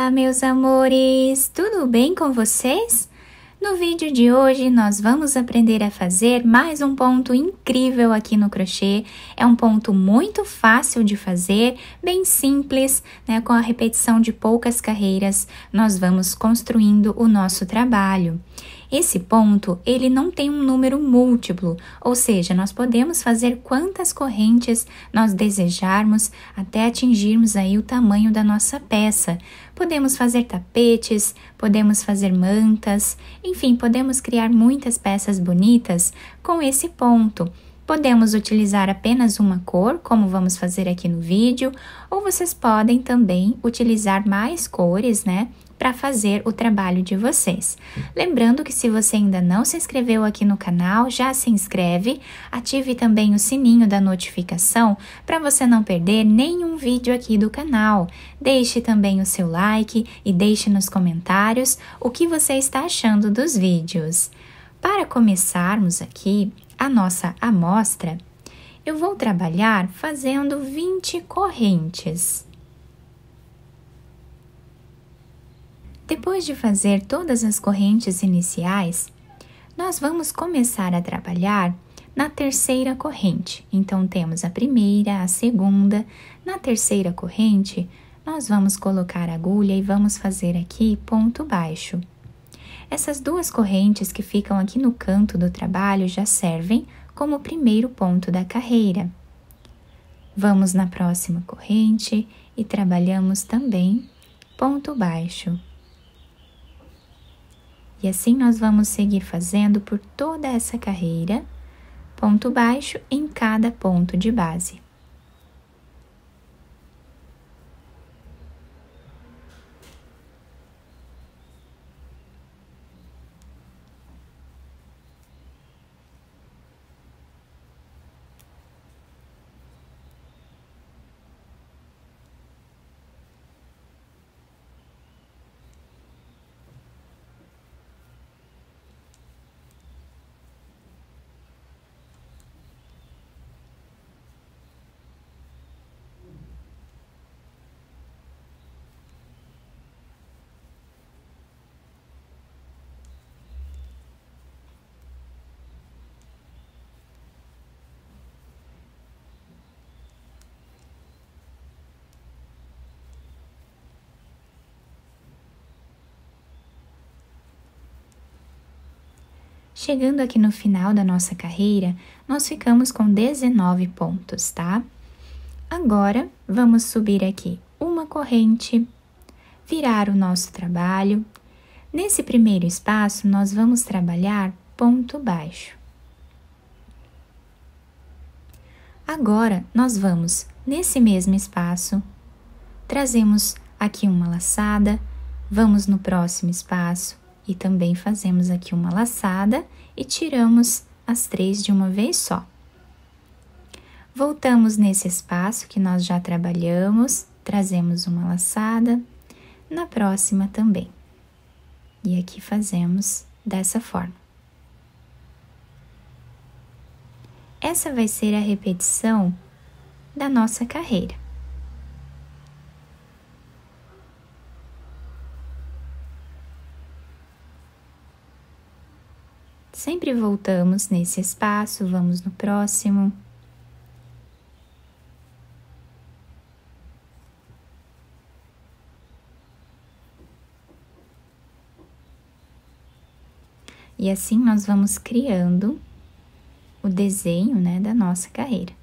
Olá, meus amores! Tudo bem com vocês? No vídeo de hoje, nós vamos aprender a fazer mais um ponto incrível aqui no crochê. É um ponto muito fácil de fazer, bem simples, né? Com a repetição de poucas carreiras, nós vamos construindo o nosso trabalho. Esse ponto, ele não tem um número múltiplo, ou seja, nós podemos fazer quantas correntes nós desejarmos até atingirmos aí o tamanho da nossa peça. Podemos fazer tapetes, podemos fazer mantas, enfim, podemos criar muitas peças bonitas com esse ponto. Podemos utilizar apenas uma cor, como vamos fazer aqui no vídeo, ou vocês podem também utilizar mais cores, né? Para fazer o trabalho de vocês. Lembrando que se você ainda não se inscreveu aqui no canal, já se inscreve, ative também o sininho da notificação para você não perder nenhum vídeo aqui do canal. Deixe também o seu like e deixe nos comentários o que você está achando dos vídeos. Para começarmos aqui a nossa amostra, eu vou trabalhar fazendo 20 correntes. Depois de fazer todas as correntes iniciais, nós vamos começar a trabalhar na terceira corrente. Então, temos a primeira, a segunda. Na terceira corrente, nós vamos colocar a agulha e vamos fazer aqui ponto baixo. Essas duas correntes que ficam aqui no canto do trabalho já servem como o primeiro ponto da carreira. Vamos na próxima corrente e trabalhamos também ponto baixo. E assim nós vamos seguir fazendo por toda essa carreira, ponto baixo em cada ponto de base. Chegando aqui no final da nossa carreira, nós ficamos com 19 pontos, tá? Agora, vamos subir aqui uma corrente, virar o nosso trabalho. Nesse primeiro espaço, nós vamos trabalhar ponto baixo. Agora, nós vamos, nesse mesmo espaço, trazemos aqui uma laçada, vamos no próximo espaço, e também fazemos aqui uma laçada e tiramos as 3 de uma vez só. Voltamos nesse espaço que nós já trabalhamos, trazemos uma laçada, na próxima também. E aqui fazemos dessa forma. Essa vai ser a repetição da nossa carreira. Sempre voltamos nesse espaço, vamos no próximo. E assim nós vamos criando o desenho, né, da nossa carreira.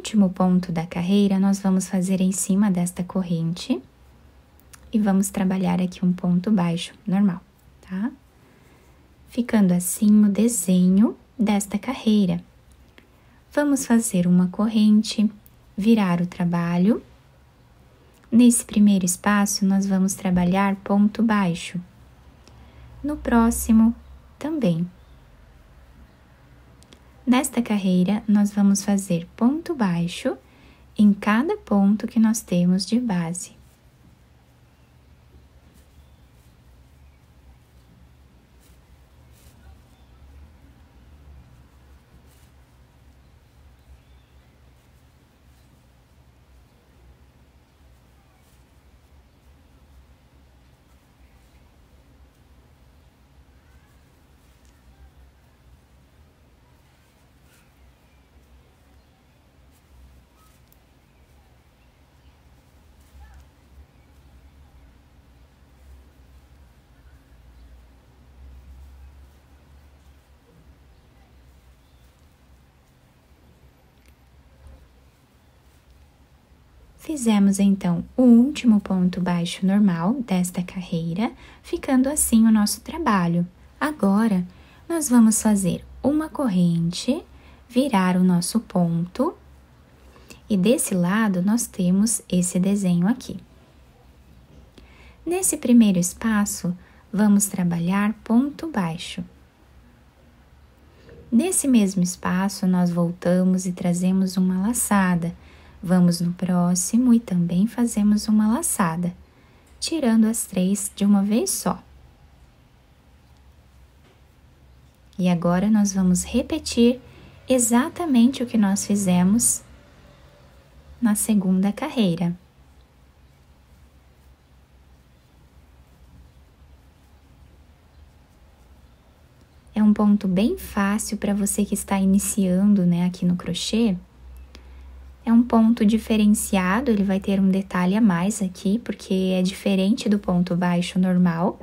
último ponto da carreira, nós vamos fazer em cima desta corrente e vamos trabalhar aqui um ponto baixo normal, tá? Ficando assim o desenho desta carreira. Vamos fazer uma corrente, virar o trabalho. Nesse primeiro espaço, nós vamos trabalhar ponto baixo. No próximo, também. Nesta carreira, nós vamos fazer ponto baixo em cada ponto que nós temos de base. Fizemos, então, o último ponto baixo normal desta carreira, ficando assim o nosso trabalho. Agora, nós vamos fazer uma corrente, virar o nosso ponto, e desse lado nós temos esse desenho aqui. Nesse primeiro espaço, vamos trabalhar ponto baixo. Nesse mesmo espaço, nós voltamos e trazemos uma laçada. Vamos no próximo e também fazemos uma laçada, tirando as 3 de uma vez só. E agora nós vamos repetir exatamente o que nós fizemos na segunda carreira. É um ponto bem fácil para você que está iniciando, né, aqui no crochê. É um ponto diferenciado, ele vai ter um detalhe a mais aqui, porque é diferente do ponto baixo normal.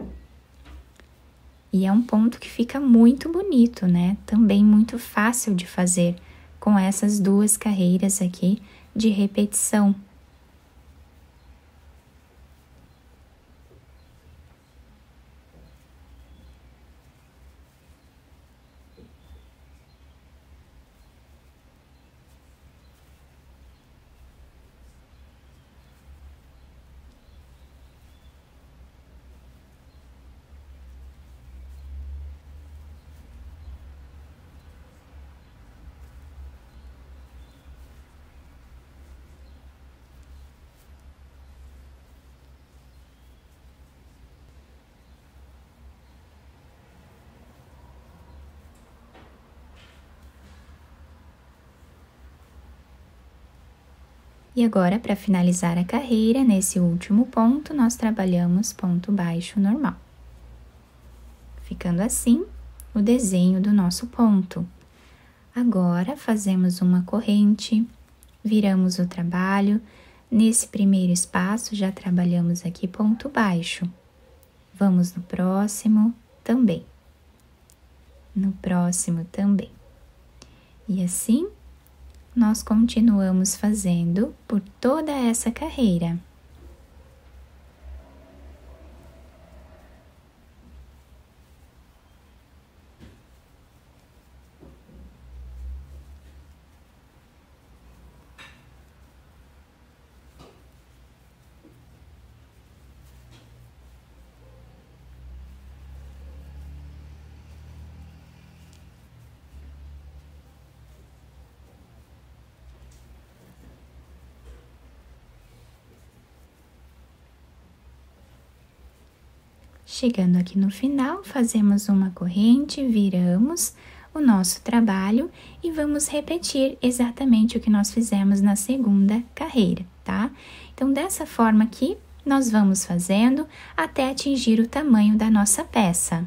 E é um ponto que fica muito bonito, né? Também muito fácil de fazer com essas 2 carreiras aqui de repetição. E agora, para finalizar a carreira, nesse último ponto, nós trabalhamos ponto baixo normal. Ficando assim, o desenho do nosso ponto. Agora, fazemos uma corrente, viramos o trabalho. Nesse primeiro espaço, já trabalhamos aqui ponto baixo. Vamos no próximo também. No próximo também. E assim, nós continuamos fazendo por toda essa carreira. Chegando aqui no final, fazemos uma corrente, viramos o nosso trabalho e vamos repetir exatamente o que nós fizemos na segunda carreira, tá? Então, dessa forma aqui, nós vamos fazendo até atingir o tamanho da nossa peça.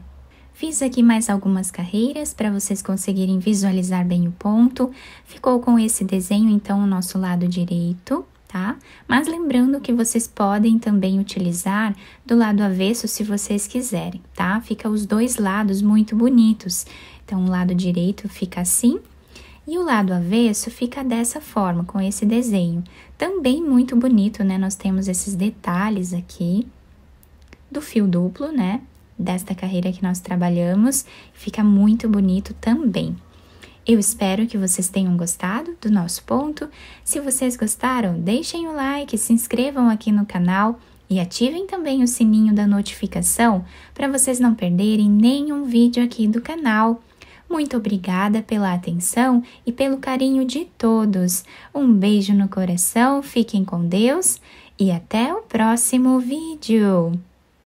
Fiz aqui mais algumas carreiras para vocês conseguirem visualizar bem o ponto. Ficou com esse desenho, então, o nosso lado direito. Tá? Mas lembrando que vocês podem também utilizar do lado avesso se vocês quiserem, tá? Fica os 2 lados muito bonitos. Então, o lado direito fica assim E o lado avesso fica dessa forma, com esse desenho. Também muito bonito, né? Nós temos esses detalhes aqui do fio duplo, né? Desta carreira que nós trabalhamos. Fica muito bonito também. Eu espero que vocês tenham gostado do nosso ponto. Se vocês gostaram, deixem o like, se inscrevam aqui no canal e ativem também o sininho da notificação para vocês não perderem nenhum vídeo aqui do canal. Muito obrigada pela atenção e pelo carinho de todos. Um beijo no coração, fiquem com Deus e até o próximo vídeo!